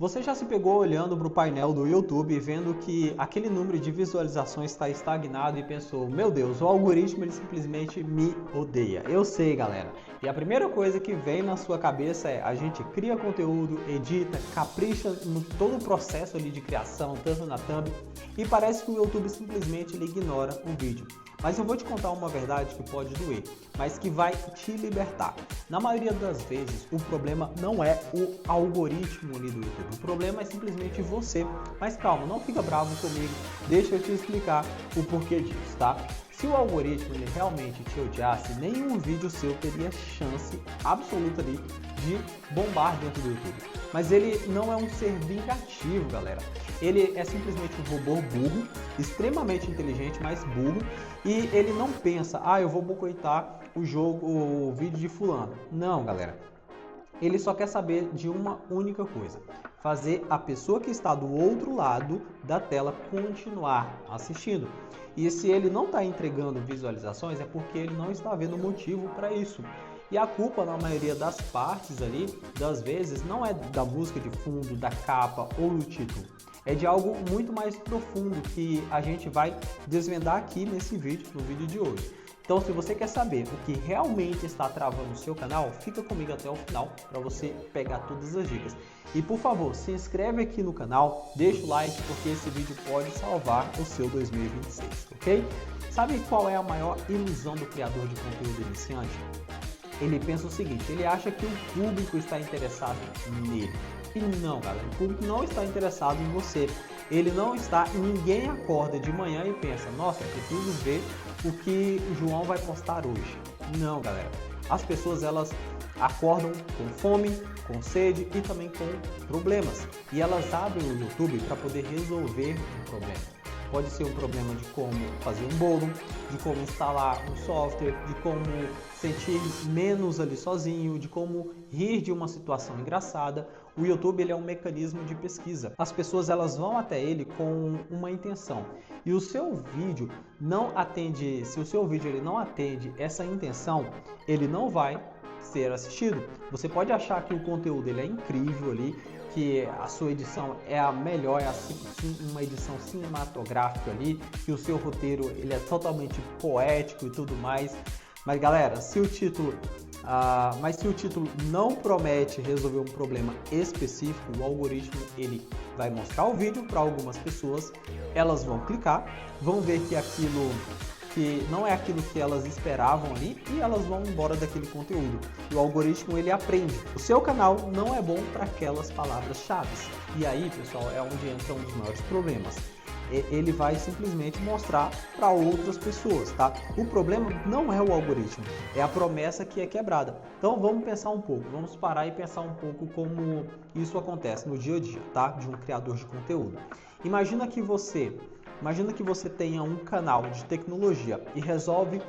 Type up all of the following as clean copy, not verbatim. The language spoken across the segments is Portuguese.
Você já se pegou olhando para o painel do YouTube e vendo que aquele número de visualizações está estagnado e pensou, meu Deus, o algoritmo ele simplesmente me odeia. Eu sei, galera. E a primeira coisa que vem na sua cabeça é a gente cria conteúdo, edita, capricha no todo o processo ali de criação, tanto na thumb, e parece que o YouTube simplesmente ele ignora o vídeo. Mas eu vou te contar uma verdade que pode doer, mas que vai te libertar. Na maioria das vezes, o problema não é o algoritmo ali do YouTube. O problema é simplesmente você. Mas calma, não fica bravo comigo. Deixa eu te explicar o porquê disso, tá? Se o algoritmo ele realmente te odiasse, nenhum vídeo seu teria chance absoluta ali de bombar dentro do YouTube. Mas ele não é um ser vingativo, galera. Ele é simplesmente um robô burro, extremamente inteligente, mas burro. E ele não pensa, eu vou boicotar o vídeo de fulano. Não, galera. Ele só quer saber de uma única coisa: fazer a pessoa que está do outro lado da tela continuar assistindo. E se ele não está entregando visualizações, é porque ele não está vendo motivo para isso. E a culpa, na maioria das partes ali, das vezes, não é da música de fundo, da capa ou do título. É de algo muito mais profundo que a gente vai desvendar aqui nesse vídeo, no vídeo de hoje. Então, se você quer saber o que realmente está travando o seu canal, fica comigo até o final para você pegar todas as dicas. E por favor, se inscreve aqui no canal, deixa o like porque esse vídeo pode salvar o seu 2026, ok? Sabe qual é a maior ilusão do criador de conteúdo iniciante? Ele pensa o seguinte, ele acha que o público está interessado nele. E não, galera, o público não está interessado em você. Ele não está, ninguém acorda de manhã e pensa, nossa, preciso ver o que o João vai postar hoje. Não, galera. As pessoas, elas acordam com fome, com sede e também com problemas. E elas abrem o YouTube para poder resolver um problema. Pode ser um problema de como fazer um bolo, de como instalar um software, de como sentir menos ali sozinho, de como rir de uma situação engraçada. O YouTube ele é um mecanismo de pesquisa. As pessoas elas vão até ele com uma intenção. E o seu vídeo não atende, se o seu vídeo ele não atende essa intenção, ele não vai ser assistido. Você pode achar que o conteúdo ele é incrível ali, que a sua edição é a melhor, é uma edição cinematográfica ali, que o seu roteiro ele é totalmente poético e tudo mais. Mas galera, se o título não promete resolver um problema específico, o algoritmo ele vai mostrar o vídeo para algumas pessoas, elas vão clicar, vão ver que aquilo que não é aquilo que elas esperavam ali e elas vão embora daquele conteúdo. E o algoritmo ele aprende. O seu canal não é bom para aquelas palavras-chave. E aí, pessoal, é onde entra um dos maiores problemas. Ele vai simplesmente mostrar para outras pessoas, tá? O problema não é o algoritmo, é a promessa que é quebrada. Então vamos pensar um pouco, vamos parar e pensar um pouco como isso acontece no dia a dia, tá? De um criador de conteúdo. Imagina que você tenha um canal de tecnologia e resolve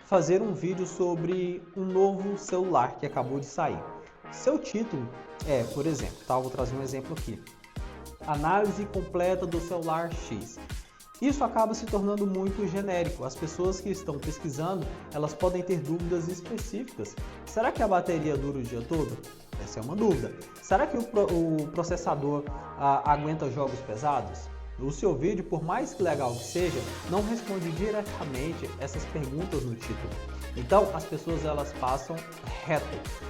fazer um vídeo sobre um novo celular que acabou de sair. Seu título é, por exemplo, tá? Vou trazer um exemplo aqui. Análise completa do celular X. Isso acaba se tornando muito genérico. As pessoas que estão pesquisando, elas podem ter dúvidas específicas. Será que a bateria dura o dia todo? Essa é uma dúvida. Será que o processador aguenta jogos pesados? O seu vídeo, por mais que legal que seja, não responde diretamente essas perguntas no título. Então, as pessoas elas passam reto.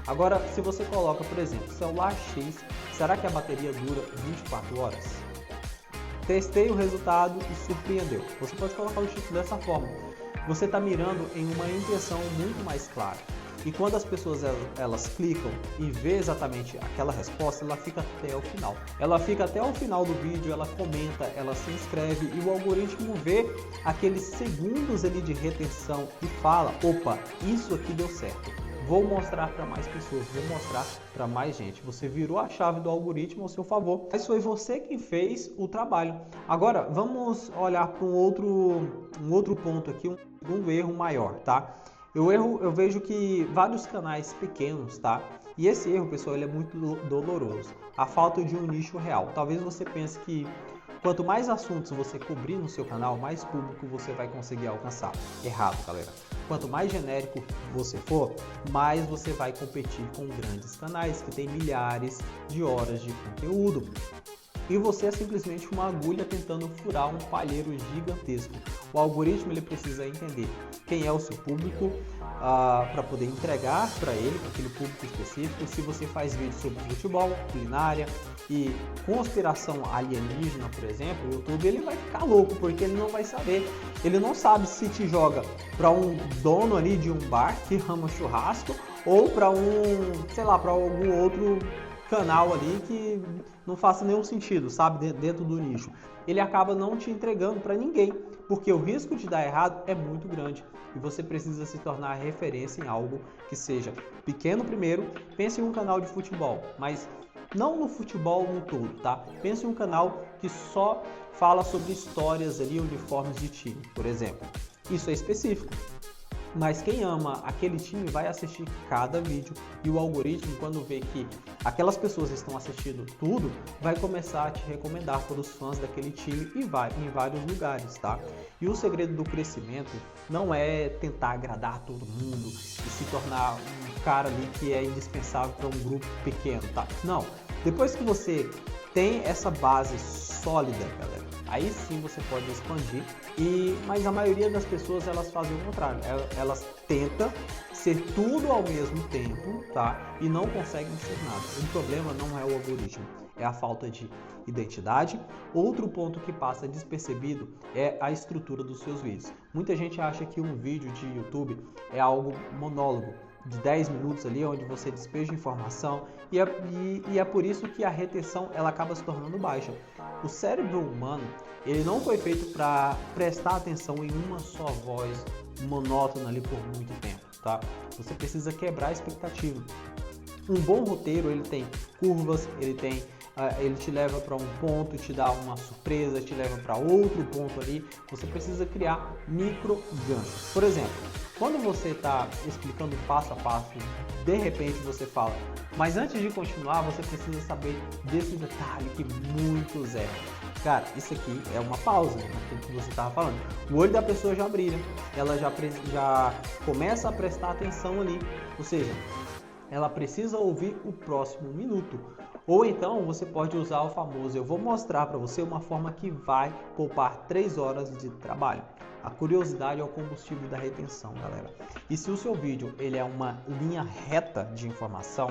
Agora, se você coloca, por exemplo, celular X, será que a bateria dura 24 horas? Testei o resultado e surpreendeu. Você pode colocar o título dessa forma. Você está mirando em uma intenção muito mais clara. E quando as pessoas elas clicam e vê exatamente aquela resposta, ela fica até o final. Ela fica até o final do vídeo, ela comenta, ela se inscreve e o algoritmo vê aqueles segundos ali de retenção e fala, opa, isso aqui deu certo. Vou mostrar para mais pessoas, vou mostrar para mais gente. Você virou a chave do algoritmo ao seu favor. Mas foi você quem fez o trabalho. Agora, vamos olhar para um outro ponto aqui, um erro maior, tá? Eu vejo que vários canais pequenos, tá? E esse erro, pessoal, ele é muito doloroso. A falta de um nicho real. Talvez você pense que Quanto mais assuntos você cobrir no seu canal, mais público você vai conseguir alcançar. Errado, galera. Quanto mais genérico você for, mais você vai competir com grandes canais que têm milhares de horas de conteúdo. E você é simplesmente uma agulha tentando furar um palheiro gigantesco. O algoritmo ele precisa entender quem é o seu público para poder entregar para ele, para aquele público específico. Se você faz vídeos sobre futebol, culinária e conspiração alienígena, por exemplo, o YouTube ele vai ficar louco porque ele não vai saber. Ele não sabe se te joga para um dono ali de um bar que ama churrasco ou para sei lá, para algum outro canal ali que não faça nenhum sentido, sabe, dentro do nicho. Ele acaba não te entregando para ninguém, porque o risco de dar errado é muito grande e você precisa se tornar referência em algo que seja pequeno primeiro. Pense em um canal de futebol, mas não no futebol no todo, tá? Pense em um canal que só fala sobre histórias ali, uniformes de time, por exemplo. Isso é específico. Mas quem ama aquele time vai assistir cada vídeo e o algoritmo, quando vê que aquelas pessoas estão assistindo tudo, vai começar a te recomendar para os fãs daquele time e vai em vários lugares, tá? E o segredo do crescimento não é tentar agradar todo mundo e se tornar um cara ali que é indispensável para um grupo pequeno, tá? Não. Depois que você tem essa base sólida, galera, aí sim você pode expandir, mas a maioria das pessoas elas fazem o contrário, elas tentam ser tudo ao mesmo tempo, tá? E não conseguem ser nada. O problema não é o algoritmo, é a falta de identidade. Outro ponto que passa despercebido é a estrutura dos seus vídeos. Muita gente acha que um vídeo de YouTube é algo monólogo, de 10 minutos ali, onde você despeja informação e é por isso que a retenção ela acaba se tornando baixa. O cérebro humano ele não foi feito para prestar atenção em uma só voz monótona ali por muito tempo, tá? Você precisa quebrar a expectativa. Um bom roteiro ele tem curvas, ele te leva para um ponto, te dá uma surpresa, te leva para outro ponto ali. Você precisa criar micro ganchos. Por exemplo, quando você está explicando passo a passo, de repente você fala, mas antes de continuar você precisa saber desse detalhe que muitos erram. Cara, isso aqui é uma pausa naquilo que você estava falando. O olho da pessoa já brilha, ela já começa a prestar atenção ali, ou seja, ela precisa ouvir o próximo minuto. Ou então você pode usar o famoso, eu vou mostrar para você uma forma que vai poupar 3 horas de trabalho. A curiosidade é o combustível da retenção, galera. E se o seu vídeo ele é uma linha reta de informação,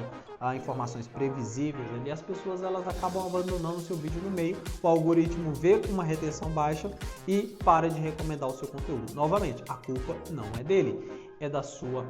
informações previsíveis, ali as pessoas elas acabam abandonando o seu vídeo no meio, o algoritmo vê com uma retenção baixa e para de recomendar o seu conteúdo. Novamente, a culpa não é dele, é da sua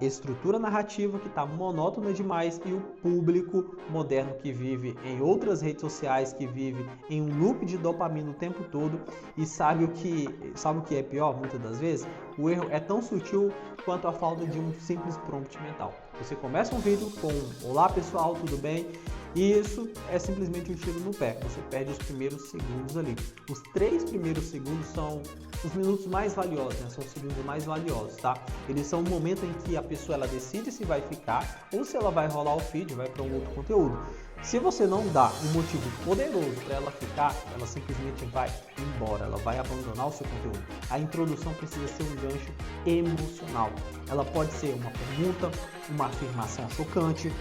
estrutura narrativa que está monótona demais e o público moderno que vive em outras redes sociais, que vive em um loop de dopamina o tempo todo e sabe o que é pior muitas das vezes? O erro é tão sutil quanto a falta de um simples prompt mental. Você começa um vídeo com olá pessoal, tudo bem? E isso é simplesmente um tiro no pé, você perde os primeiros segundos ali. Os 3 primeiros segundos são os minutos mais valiosos, né? São os segundos mais valiosos, tá? Eles são o momento em que a pessoa ela decide se vai ficar ou se ela vai rolar o feed, vai para um outro conteúdo. Se você não dá um motivo poderoso para ela ficar, ela simplesmente vai embora, ela vai abandonar o seu conteúdo. A introdução precisa ser um gancho emocional. Ela pode ser uma pergunta, uma afirmação chocante,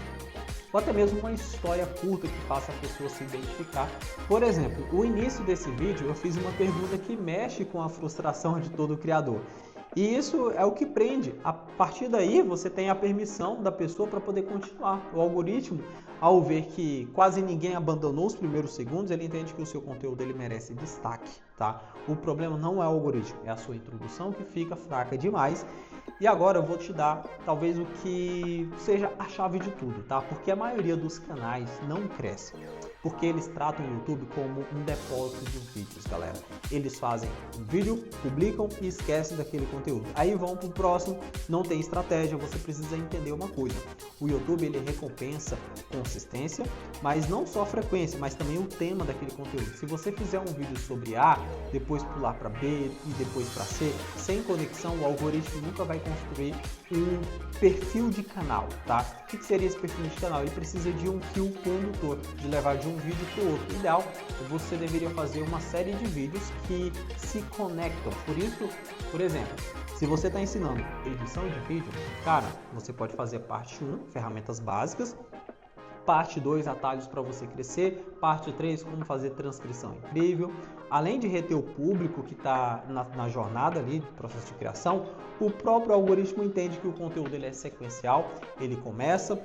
ou até mesmo uma história curta que faça a pessoa se identificar. Por exemplo, o início desse vídeo eu fiz uma pergunta que mexe com a frustração de todo criador. E isso é o que prende. A partir daí você tem a permissão da pessoa para poder continuar. O algoritmo, ao ver que quase ninguém abandonou os primeiros segundos, ele entende que o seu conteúdo ele merece destaque, tá? O problema não é o algoritmo, é a sua introdução que fica fraca demais. E agora eu vou te dar talvez o que seja a chave de tudo, tá? Porque a maioria dos canais não cresce, porque eles tratam o YouTube como um depósito de vídeos, galera. Eles fazem um vídeo, publicam e esquecem daquele conteúdo. Aí vão pro próximo, não tem estratégia, você precisa entender uma coisa. O YouTube ele recompensa consistência, mas não só frequência, mas também o tema daquele conteúdo. Se você fizer um vídeo sobre A, depois pular para B e depois para C, sem conexão, o algoritmo nunca vai construir um perfil de canal, tá? O que seria esse perfil de canal? Ele precisa de um fio condutor, de levar de de um vídeo para o outro. Ideal, você deveria fazer uma série de vídeos que se conectam. Por exemplo, se você está ensinando edição de vídeo, cara, você pode fazer parte 1, ferramentas básicas, parte 2, atalhos para você crescer, parte 3, como fazer transcrição incrível. Além de reter o público que está na jornada ali do processo de criação, o próprio algoritmo entende que o conteúdo ele é sequencial, ele começa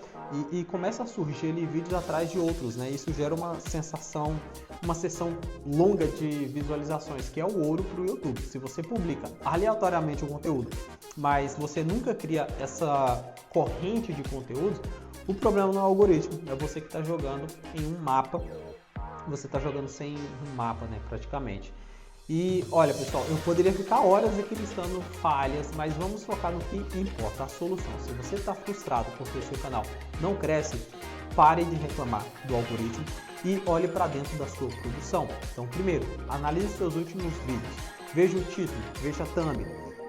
e começa a surgir ali vídeos atrás de outros, né? Isso gera uma sensação, uma sessão longa de visualizações, que é o ouro para o YouTube. Se você publica aleatoriamente o conteúdo, mas você nunca cria essa corrente de conteúdos, o problema não é o algoritmo, é você que está jogando em um mapa, você está jogando sem um mapa, né, praticamente. E olha, pessoal, eu poderia ficar horas aqui listando falhas, mas vamos focar no que importa, a solução. Se você está frustrado porque o seu canal não cresce, pare de reclamar do algoritmo e olhe para dentro da sua produção. Então, primeiro, analise seus últimos vídeos, veja o título, veja a thumb.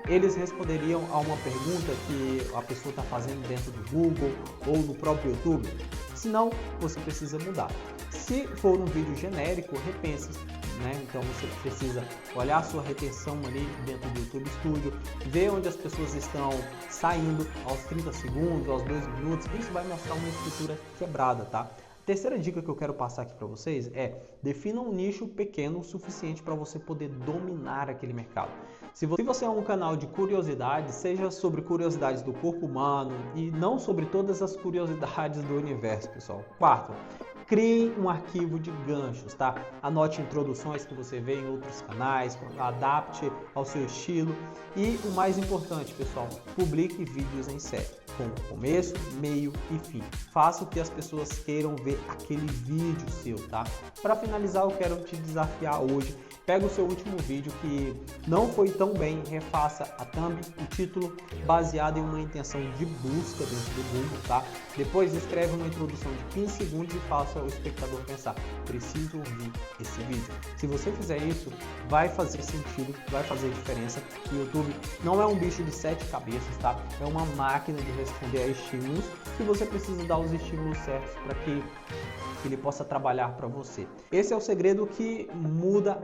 Eles responderiam a uma pergunta que a pessoa está fazendo dentro do Google ou no próprio YouTube? Se não, você precisa mudar. Se for um vídeo genérico, repense, né? Então você precisa olhar a sua retenção ali dentro do YouTube Studio, ver onde as pessoas estão saindo aos 30 segundos, aos 2 minutos. Isso vai mostrar uma estrutura quebrada, tá? Terceira dica que eu quero passar aqui para vocês é: defina um nicho pequeno o suficiente para você poder dominar aquele mercado. Se você é um canal de curiosidades, seja sobre curiosidades do corpo humano e não sobre todas as curiosidades do universo, pessoal. Quarto, crie um arquivo de ganchos, tá? Anote introduções que você vê em outros canais, adapte ao seu estilo e o mais importante, pessoal, publique vídeos em série, com começo, meio e fim. Faça o que as pessoas queiram ver aquele vídeo seu, tá? Para finalizar, eu quero te desafiar hoje. Pega o seu último vídeo que não foi tão bem, refaça a thumb, o título, baseado em uma intenção de busca dentro do Google, tá? Depois escreve uma introdução de 15 segundos e faça o espectador pensar: preciso ouvir esse vídeo. Se você fizer isso, vai fazer sentido, vai fazer diferença. O YouTube não é um bicho de 7 cabeças, tá? É uma máquina de responder a estímulos que você precisa dar os estímulos certos para que ele possa trabalhar para você. Esse é o segredo que muda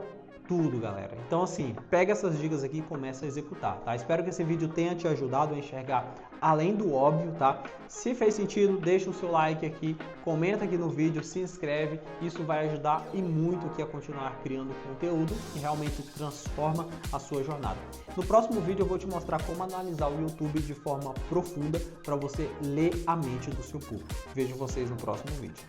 tudo, galera. Então assim, pega essas dicas aqui e começa a executar, tá? Espero que esse vídeo tenha te ajudado a enxergar além do óbvio, tá? Se fez sentido, deixa o seu like aqui, comenta aqui no vídeo, se inscreve. Isso vai ajudar e muito aqui a continuar criando conteúdo que realmente transforma a sua jornada. No próximo vídeo eu vou te mostrar como analisar o YouTube de forma profunda para você ler a mente do seu público. Vejo vocês no próximo vídeo.